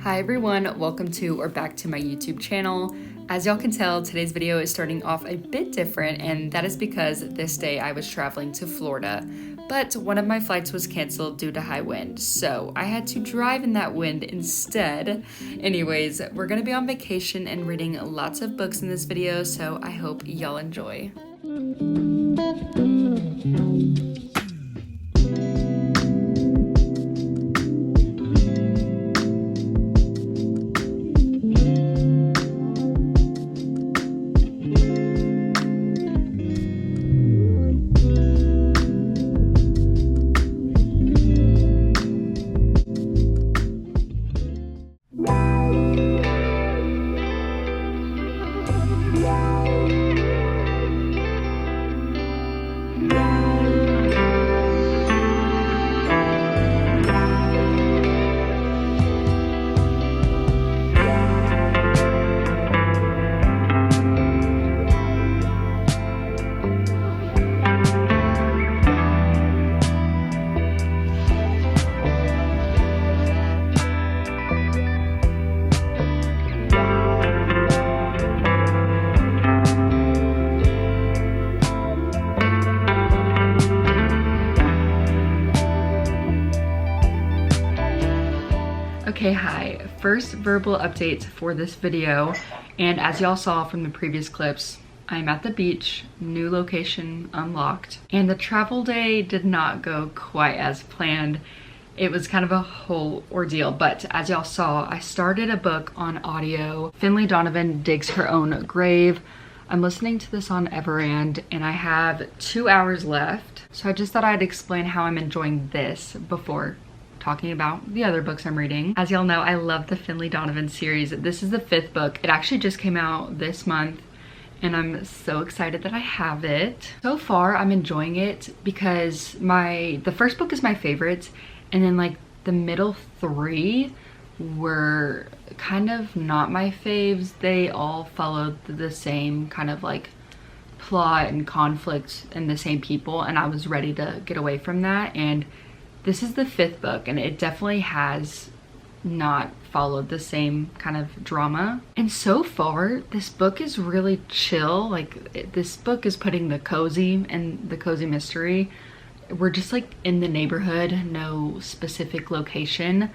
Hi everyone, welcome to or back to my YouTube channel. As y'all can tell, today's video is starting off a bit different, and that is because this day I was traveling to Florida, but one of my flights was canceled due to high wind, so I had to drive in that wind instead. Anyways, we're gonna be on vacation and reading lots of books in this video, so I hope y'all enjoy. Okay, hi. First verbal update for this video, and as y'all saw from the previous clips, I'm at the beach, new location unlocked, and the travel day did not go quite as planned. It was kind of a whole ordeal, but as y'all saw, I started a book on audio. Finlay Donovan Digs Her Own Grave. I'm listening to this on Everand, and I have 2 hours left, so I just thought I'd explain how I'm enjoying this before talking about the other books I'm reading. As y'all know, I love the Finlay Donovan series. This is the 5th book. It actually just came out this month, and I'm so excited that I have it. So far, I'm enjoying it because the first book is my favorite, and then like the middle 3 were kind of not my faves. They all followed the same kind of like plot and conflict and the same people, and I was ready to get away from that. And this is the 5th book, and it definitely has not followed the same kind of drama. And so far, this book is really chill. Like, this book is putting the cozy and the cozy mystery. We're just like in the neighborhood, no specific location.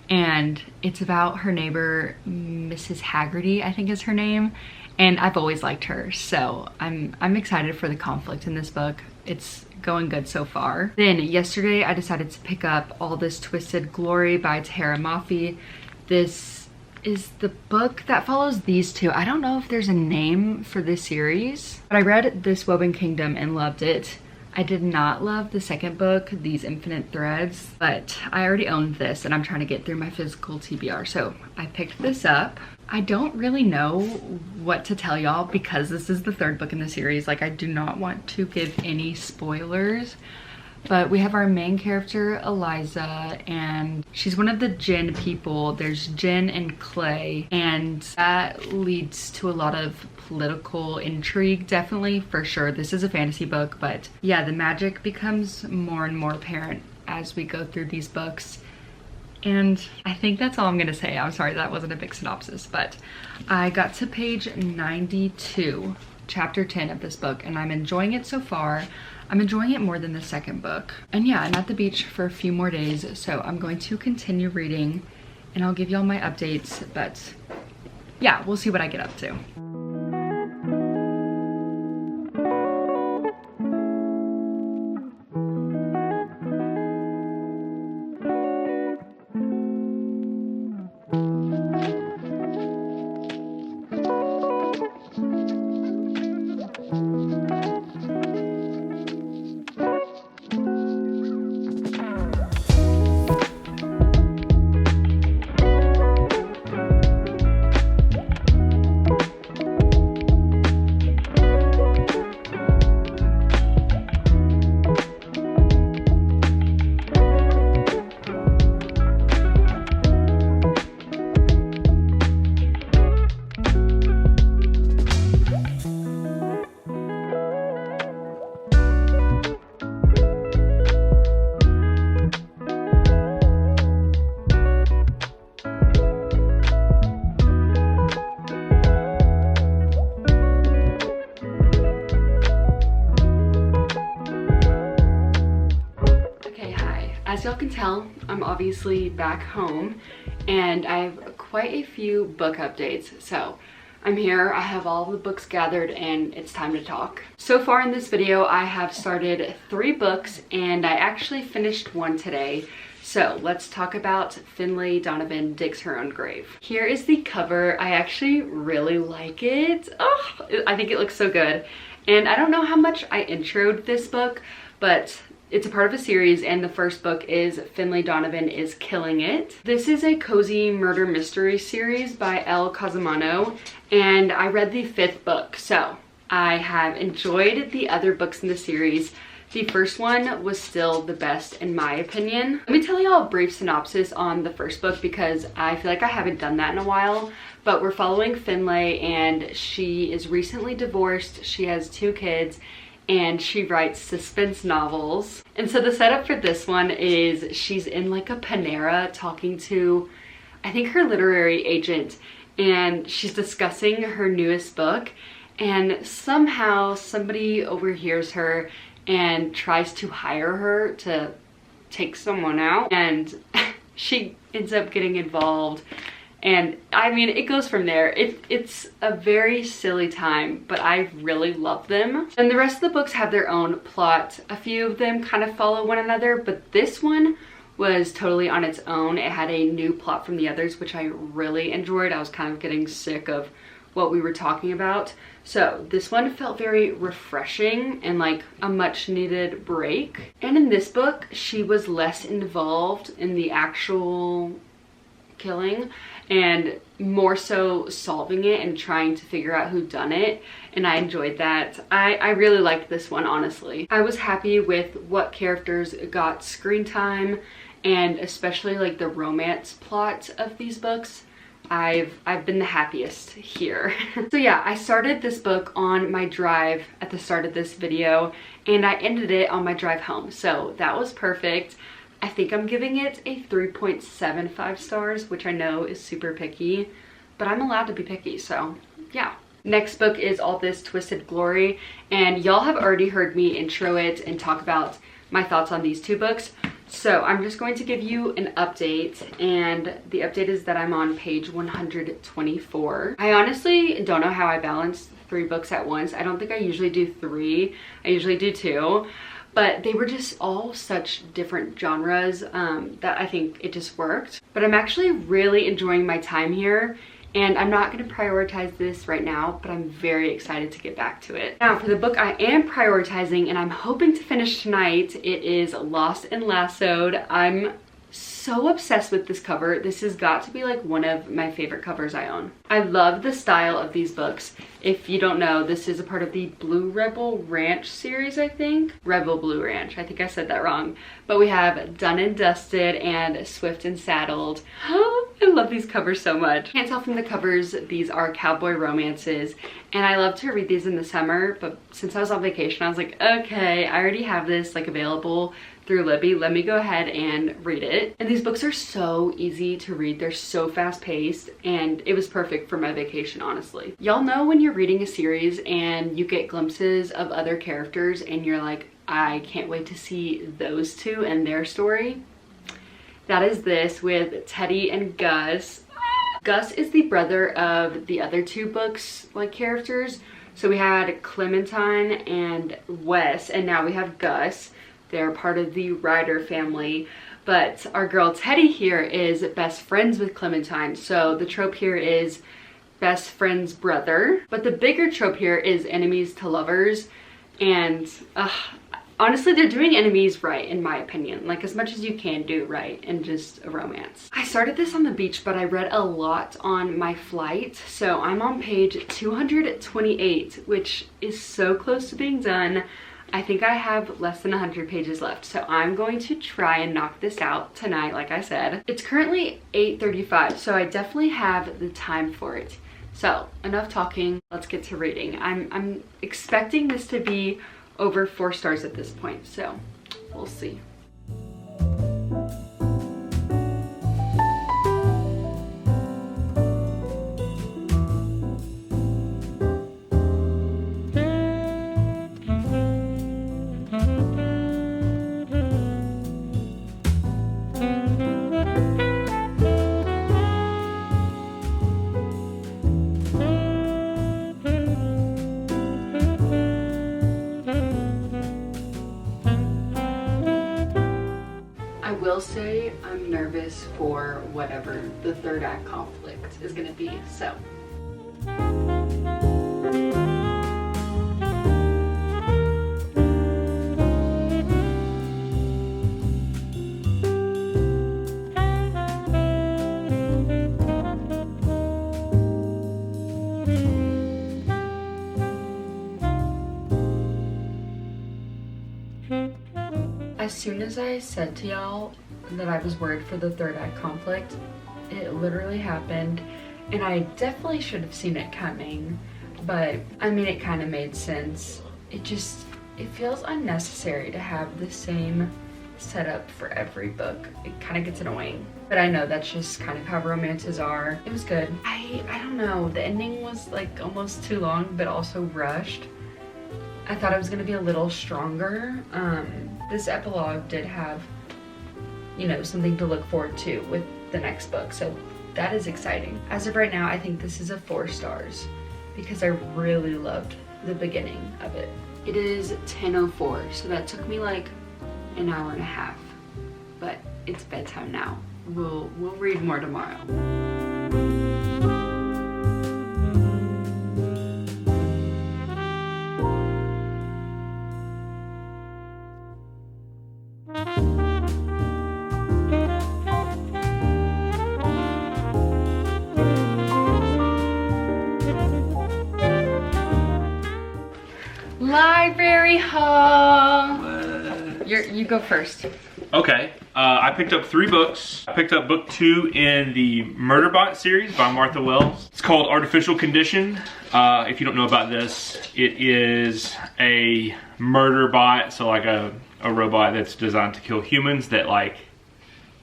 And it's about her neighbor, Mrs. Haggerty, I think is her name. And I've always liked her, so I'm excited for the conflict in this book. It's going good so far. Then yesterday I decided to pick up All This Twisted Glory by Tahereh Mafi. This is the book that follows these two. I don't know if there's a name for this series, but I read This Woven Kingdom and loved it. I did not love the second book, These Infinite Threads, but I already owned this and I'm trying to get through my physical TBR, so I picked this up. I don't really know what to tell y'all because this is the 3rd book in the series. Like, I do not want to give any spoilers, but we have our main character, Eliza, and she's one of the Jinn people. There's Jinn and Clay, and that leads to a lot of political intrigue, definitely, for sure. This is a fantasy book, but yeah, the magic becomes more and more apparent as we go through these books. And I think that's all I'm gonna say. I'm sorry that wasn't a big synopsis, but I got to page 92, chapter 10 of this book, and I'm enjoying it so far. I'm enjoying it more than the second book. And yeah, I'm at the beach for a few more days, so I'm going to continue reading and I'll give y'all my updates, but yeah, we'll see what I get up to. can tell, I'm obviously back home and I have quite a few book updates. So I'm here, I have all the books gathered and it's time to talk. So far in this video, I have started 3 books and I actually finished one today. So let's talk about Finlay Donovan Digs Her Own Grave. Here is the cover. I actually really like it. Oh, I think it looks so good. And I don't know how much I introed this book, but it's a part of a series, and the first book is Finlay Donovan is Killing It. This is a cozy murder mystery series by Elle Cosimano, and I read the 5th book, so I have enjoyed the other books in the series. The first one was still the best in my opinion. Let me tell you all a brief synopsis on the first book because I feel like I haven't done that in a while. But we're following Finlay, and she is recently divorced. She has 2 kids and she writes suspense novels. And so the setup for this one is she's in like a Panera talking to, I think, her literary agent, and she's discussing her newest book, and somehow somebody overhears her and tries to hire her to take someone out, and she ends up getting involved. And I mean, it goes from there. It's a very silly time, but I really love them. And the rest of the books have their own plot. A few of them kind of follow one another, but this one was totally on its own. It had a new plot from the others, which I really enjoyed. I was kind of getting sick of what we were talking about. So this one felt very refreshing and like a much needed break. And in this book, she was less involved in the actual killing and more so solving it and trying to figure out who done it, and I enjoyed that. I really liked this one, honestly. I was happy with what characters got screen time, and especially like the romance plot of these books. I've been the happiest here. So yeah, I started this book on my drive at the start of this video, and I ended it on my drive home, so that was perfect. I think I'm giving it a 3.75 stars, which I know is super picky, but I'm allowed to be picky, so yeah. Next book is All This Twisted Glory, and y'all have already heard me intro it and talk about my thoughts on these 2 books. So I'm just going to give you an update, and the update is that I'm on page 124. I honestly don't know how I balance 3 books at once. I don't think I usually do 3. I usually do 2. But they were just all such different genres that I think it just worked. But I'm actually really enjoying my time here, and I'm not going to prioritize this right now, but I'm very excited to get back to it. Now for the book I am prioritizing and I'm hoping to finish tonight, it is Lost and Lassoed. I'm so obsessed with this cover. This has got to be like one of my favorite covers I own. I love the style of these books. If you don't know, this is a part of the Blue Rebel Ranch series, I think. Rebel Blue Ranch, I think I said that wrong. But we have Done and Dusted and Swift and Saddled. I love these covers so much. Can't tell from the covers, these are cowboy romances, and I love to read these in the summer, but since I was on vacation, I was like, okay, I already have this like available through Libby. Let me go ahead and read it. And these books are so easy to read. They're so fast paced, and it was perfect for my vacation, honestly. Y'all know when you're reading a series and you get glimpses of other characters and you're like, I can't wait to see those 2 and their story? That is this with Teddy and Gus. Gus is the brother of the other 2 books like characters. So we had Clementine and Wes, and now we have Gus. They're part of the Ryder family, but our girl Teddy here is best friends with Clementine. So the trope here is best friend's brother, but the bigger trope here is enemies to lovers. And honestly, they're doing enemies right, in my opinion, like as much as you can do right in just a romance. I started this on the beach, but I read a lot on my flight. So I'm on page 228, which is so close to being done. I think I have less than 100 pages left, so I'm going to try and knock this out tonight, like I said. It's currently 8:35, so I definitely have the time for it. So enough talking, let's get to reading. I'm expecting this to be over 4 stars at this point, so we'll see. will say I'm nervous for whatever the third act conflict is gonna be, so. As soon as I said to y'all that I was worried for the third act conflict, it literally happened, and I definitely should have seen it coming, but I mean, it kind of made sense. It feels unnecessary to have the same setup for every book. It kind of gets annoying, but I know that's just kind of how romances are. It was good. I don't know, the ending was like almost too long, but also rushed. I thought it was gonna be a little stronger. This epilogue did have, you know, something to look forward to with the next book, so that is exciting. As of right now, I think this is a 4 stars because I really loved the beginning of it. It is 10:04, so that took me like an hour and a half, but it's bedtime now. We'll read more tomorrow. Library haul. You go first. Okay, I picked up 3 books. I picked up book 2 in the Murderbot series by Martha Wells. It's called Artificial Condition. If you don't know about this, it is a murder bot, so like a robot that's designed to kill humans that like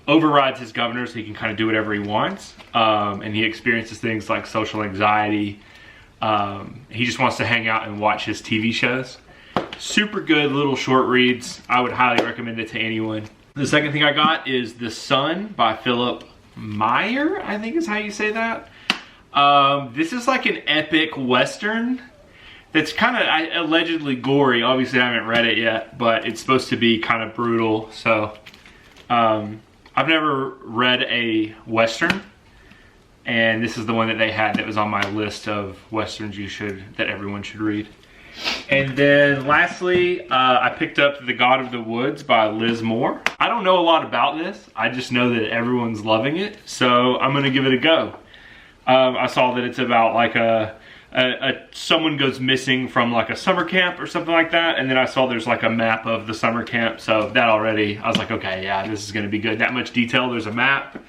overrides his governor so he can kind of do whatever he wants. And he experiences things like social anxiety. He just wants to hang out and watch his TV shows. Super good little short reads. I would highly recommend it to anyone. The second thing I got is The Sun by Philip Meyer, I think is how you say that. This is like an epic Western that's kind of allegedly gory. Obviously I haven't read it yet, but it's supposed to be kind of brutal. So I've never read a Western, and this is the one that they had that was on my list of Westerns that everyone should read. And then lastly, I picked up The God of the Woods by Liz Moore. I don't know a lot about this. I just know that everyone's loving it, so I'm gonna give it a go. I saw that it's about like someone goes missing from like a summer camp or something like that, and then I saw there's like a map of the summer camp, so that already, I was like, okay, yeah, this is gonna be good. That much detail, there's a map.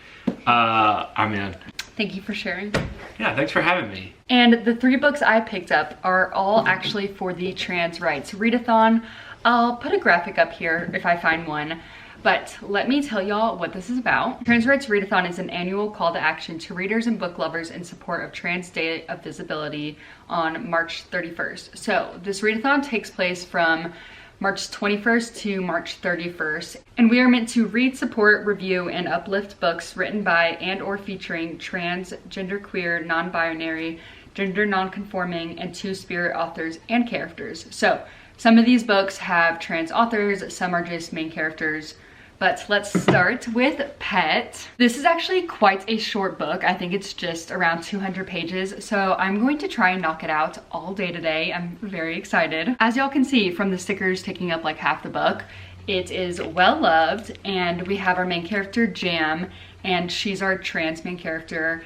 I'm in. Thank you for sharing. Yeah, thanks for having me. And the 3 books I picked up are all actually for the trans rights readathon. I'll put a graphic up here if I find one, but let me tell y'all what this is about. Trans Rights Readathon is an annual call to action to readers and book lovers in support of Trans Day of Visibility on March 31st. So this readathon takes place from March 21st to March 31st, and we are meant to read, support, review, and uplift books written by and or featuring trans, genderqueer, non-binary, gender non-conforming, and two-spirit authors and characters. So some of these books have trans authors, some are just main characters. But let's start with Pet. This is actually quite a short book. I think it's just around 200 pages. So I'm going to try and knock it out all day today. I'm very excited. As y'all can see from the stickers taking up like half the book, it is well loved, and we have our main character Jam, and she's our trans main character.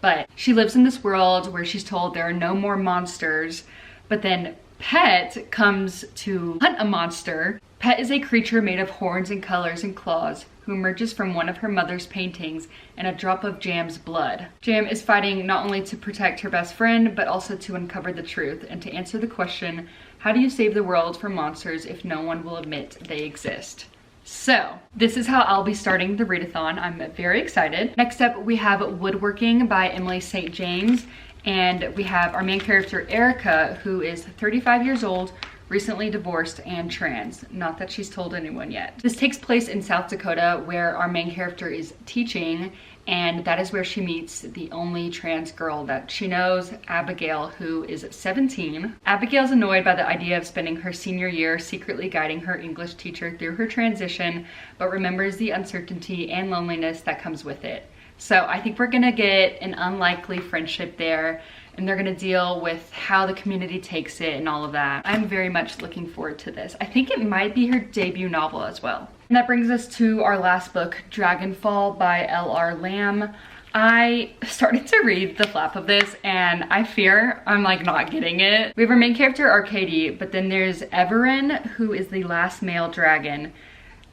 But she lives in this world where she's told there are no more monsters, but then Pet comes to hunt a monster. Pet is a creature made of horns and colors and claws who emerges from one of her mother's paintings and a drop of Jam's blood. Jam is fighting not only to protect her best friend, but also to uncover the truth and to answer the question, how do you save the world from monsters if no one will admit they exist? So, this is how I'll be starting the readathon. I'm very excited. Next up, we have Woodworking by Emily St. James. And we have our main character, Erica, who is 35 years old, recently divorced and trans. Not that she's told anyone yet. This takes place in South Dakota, where our main character is teaching, and that is where she meets the only trans girl that she knows, Abigail, who is 17. Abigail's annoyed by the idea of spending her senior year secretly guiding her English teacher through her transition, but remembers the uncertainty and loneliness that comes with it. So I think we're gonna get an unlikely friendship there, and they're gonna deal with how the community takes it and all of that. I'm very much looking forward to this. I think it might be her debut novel as well. And that brings us to our last book, Dragonfall by L.R. Lamb. I started to read the flap of this and I fear I'm like not getting it. We have our main character Arcady, but then there's Everin, who is the last male dragon,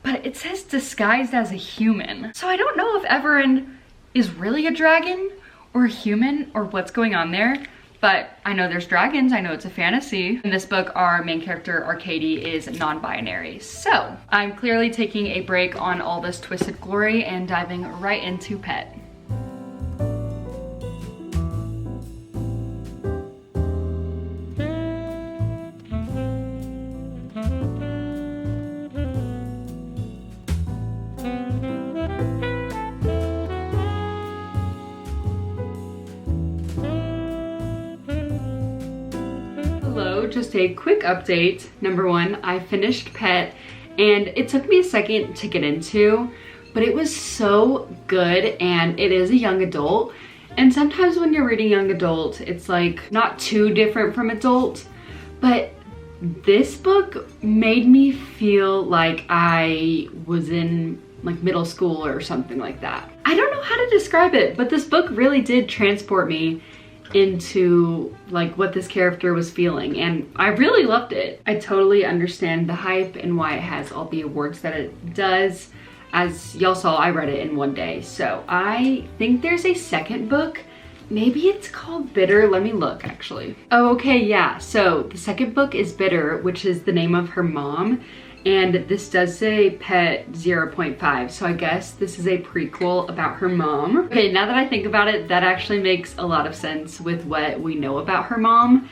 but it says disguised as a human. So I don't know if Everin is really a dragon or a human or what's going on there, but I know there's dragons, I know it's a fantasy. In this book, our main character, Arcady, is non-binary. So I'm clearly taking a break on all this twisted glory and diving right into Pet. Just a quick update. Number one, I finished Pet and it took me a second to get into, but it was so good, and it is a young adult. And sometimes when you're reading young adult, it's like not too different from adult, but this book made me feel like I was in like middle school or something like that. I don't know how to describe it, but this book really did transport me into like what this character was feeling, and I really loved it. I totally understand the hype and why it has all the awards that it does. As y'all saw, I read it in one day. So I think there's a second book. Maybe it's called Bitter. Let me look actually. Oh, okay, yeah. So the second book is Bitter, which is the name of her mom. And this does say Pet 0.5, so I guess this is a prequel about her mom. Okay, now that I think about it, that actually makes a lot of sense with what we know about her mom.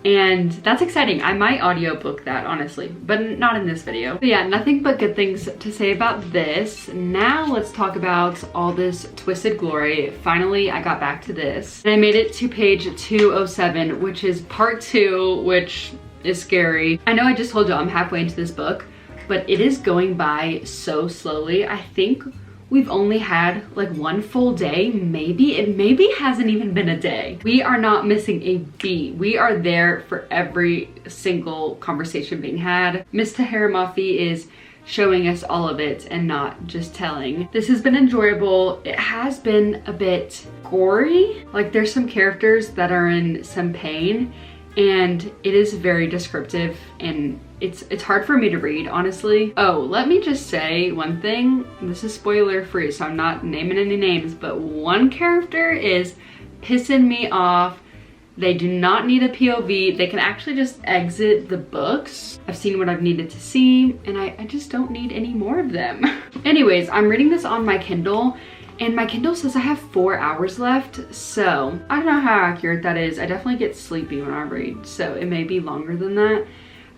And that's exciting. I might audiobook that, honestly, but not in this video. But yeah, nothing but good things to say about this. Now let's talk about all this twisted glory. Finally, I got back to this. And I made it to page 207, which is part 2, which is scary. I know I just told you I'm halfway into this book, but it is going by so slowly. I think we've only had like one full day, maybe. It maybe hasn't even been a day. We are not missing a beat. We are there for every single conversation being had. Miss Tahira Mafi is showing us all of it and not just telling. This has been enjoyable. It has been a bit gory. Like there's some characters that are in some pain, and it is very descriptive, and it's hard for me to read, honestly. Oh, let me just say one thing. This is spoiler free, so I'm not naming any names, but one character is pissing me off. They do not need a POV. They can actually just exit the books. I've seen what I've needed to see, and I just don't need any more of them. Anyways, I'm reading this on my Kindle, and my Kindle says I have 4 hours left, so I don't know how accurate that is. I definitely get sleepy when I read, so it may be longer than that,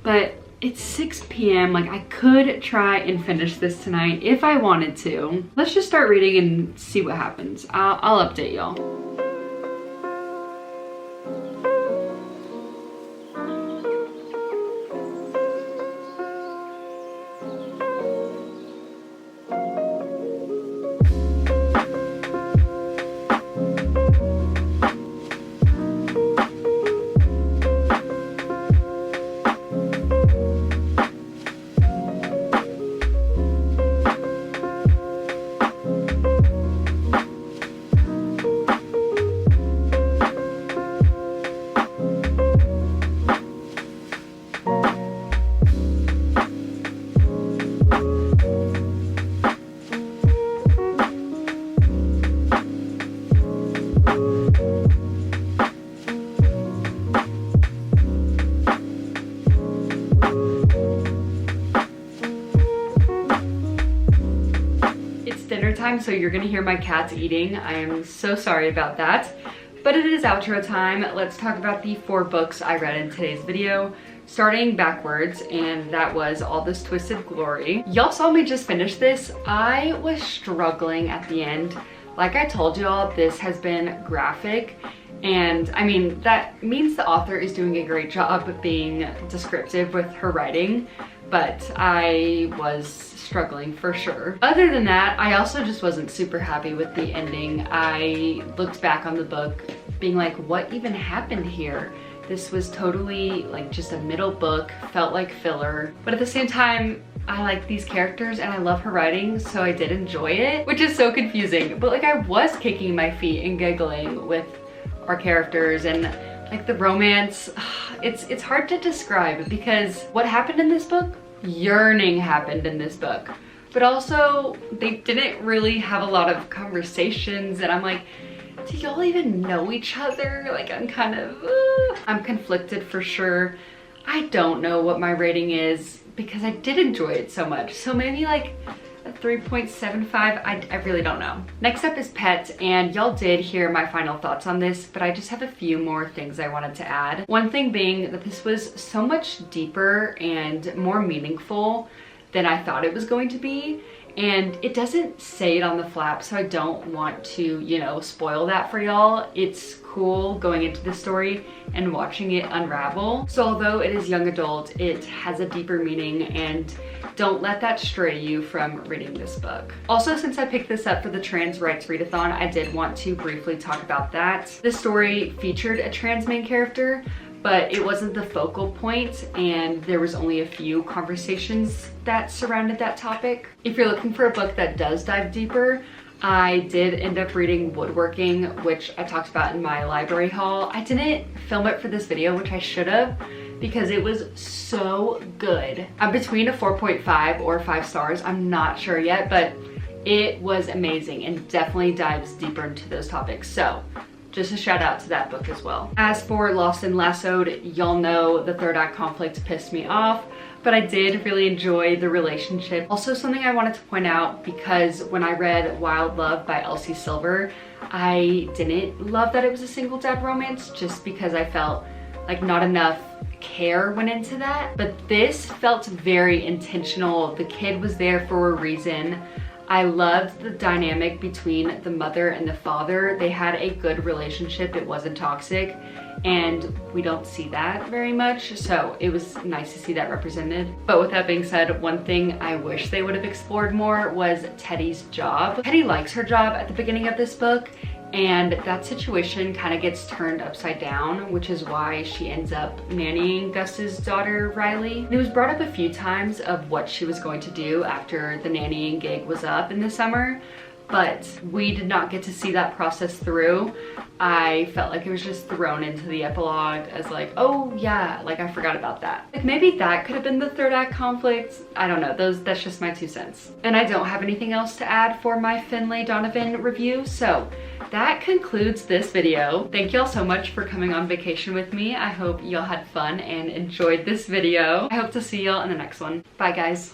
but it's 6 p.m. Like I could try and finish this tonight if I wanted to. Let's just start reading and see what happens. I'll update y'all. Time, so you're gonna hear my cats eating. I am so sorry about that, but it is outro time. Let's talk about the 4 books I read in today's video, starting backwards, and that was All This Twisted Glory. Y'all saw me just finish this. I was struggling at the end. Like I told y'all, this has been graphic, and I mean, that means the author is doing a great job of being descriptive with her writing, but I was struggling for sure. Other than that, I also just wasn't super happy with the ending. I looked back on the book being like, what even happened here? This was totally like just a middle book, felt like filler, but at the same time, I like these characters and I love her writing, so I did enjoy it, which is so confusing. But like I was kicking my feet and giggling with our characters, and like the romance, it's hard to describe because what happened in this book? Yearning happened in this book. But also they didn't really have a lot of conversations, and I'm like, do y'all even know each other? Like I'm kind of, I'm conflicted for sure. I don't know what my rating is because I did enjoy it so much. So maybe like a 3.75, I really don't know. Next up is Pets, and y'all did hear my final thoughts on this, but I just have a few more things I wanted to add. One thing being that this was so much deeper and more meaningful than I thought it was going to be. And it doesn't say it on the flap, so I don't want to, you know, spoil that for y'all. It's cool going into the story and watching it unravel. So although it is young adult, it has a deeper meaning, and don't let that stray you from reading this book. Also, since I picked this up for the Trans Rights Readathon, I did want to briefly talk about that. This story featured a trans main character, but it wasn't the focal point, and there was only a few conversations that surrounded that topic. If you're looking for a book that does dive deeper, I did end up reading Woodworking, which I talked about in my library haul. I didn't film it for this video, which I should have, because it was so good. I'm between a 4.5 or 5 stars, I'm not sure yet, but it was amazing and definitely dives deeper into those topics. So just a shout out to that book as well. As for Lost and Lassoed, y'all know the third act conflict pissed me off, but I did really enjoy the relationship. Also, something I wanted to point out, because when I read Wild Love by Elsie Silver, I didn't love that it was a single dad romance, just because I felt like not enough care went into that. But this felt very intentional. The kid was there for a reason. I loved the dynamic between the mother and the father. They had a good relationship. It wasn't toxic, and we don't see that very much, so it was nice to see that represented. But with that being said, one thing I wish they would have explored more was Teddy's job. Teddy likes her job at the beginning of this book, and that situation kind of gets turned upside down, which is why she ends up nannying Gus's daughter, Riley. And it was brought up a few times of what she was going to do after the nannying gig was up in the summer, but we did not get to see that process through. I felt like it was just thrown into the epilogue as like, oh yeah, like I forgot about that. Like maybe that could have been the third act conflict. I don't know, that's just my 2 cents. And I don't have anything else to add for my Finlay Donovan review, so that concludes this video. Thank y'all so much for coming on vacation with me. I hope y'all had fun and enjoyed this video. I hope to see y'all in the next one. Bye guys.